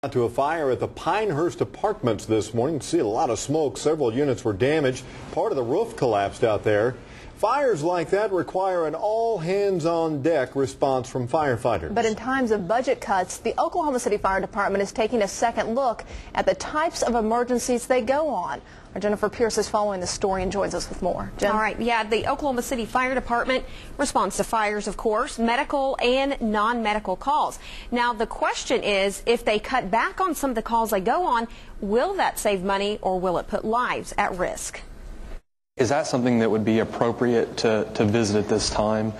To a fire at the Pinehurst Apartments this morning. You can see a lot of smoke. Several units were damaged. Part of the roof collapsed out there. Fires like that require an all-hands-on-deck response from firefighters. But in times of budget cuts, the Oklahoma City Fire Department is taking a second look at the types of emergencies they go on. Our Jennifer Pierce is following the story and joins us with more. Jen? All right, yeah, the Oklahoma City Fire Department responds to fires, of course, medical and non-medical calls. Now, the question is, if they cut back on some of the calls they go on, will that save money or will it put lives at risk? Is that something that would be appropriate to visit at this time?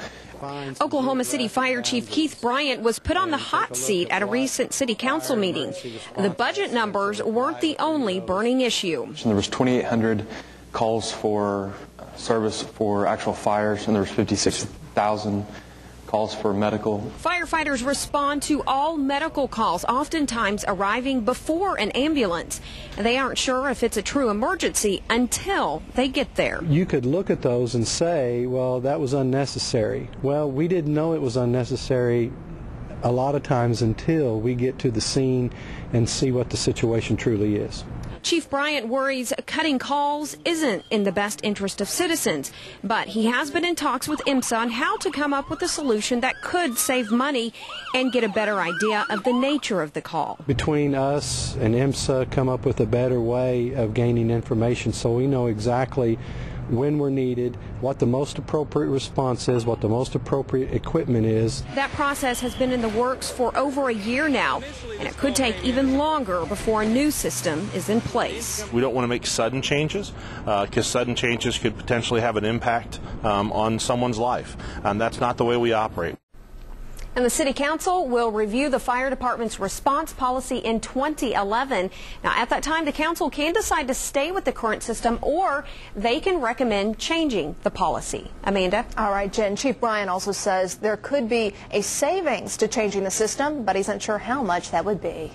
Oklahoma City Fire Chief Keith Bryant was put on the hot seat at a recent city council meeting. The budget numbers weren't the only burning issue. There was 2,800 calls for service for actual fires, and there was 56,000 calls for medical. Firefighters respond to all medical calls, oftentimes arriving before an ambulance. They aren't sure if it's a true emergency until they get there. You could look at those and say, well, that was unnecessary. Well, we didn't know it was unnecessary a lot of times until we get to the scene and see what the situation truly is. Chief Bryant worries cutting calls isn't in the best interest of citizens, but he has been in talks with IMSA on how to come up with a solution that could save money and get a better idea of the nature of the call. Between us and IMSA, come up with a better way of gaining information so we know exactly when we're needed, what the most appropriate response is, what the most appropriate equipment is. That process has been in the works for over a year now, and it could take even longer before a new system is in place. We don't want to make sudden changes because sudden changes could potentially have an impact on someone's life, and that's not the way we operate. And the City Council will review the fire department's response policy in 2011. Now, at that time, the council can decide to stay with the current system or they can recommend changing the policy. Amanda? All right, Jen. Chief Bryant also says there could be a savings to changing the system, but he's unsure how much that would be.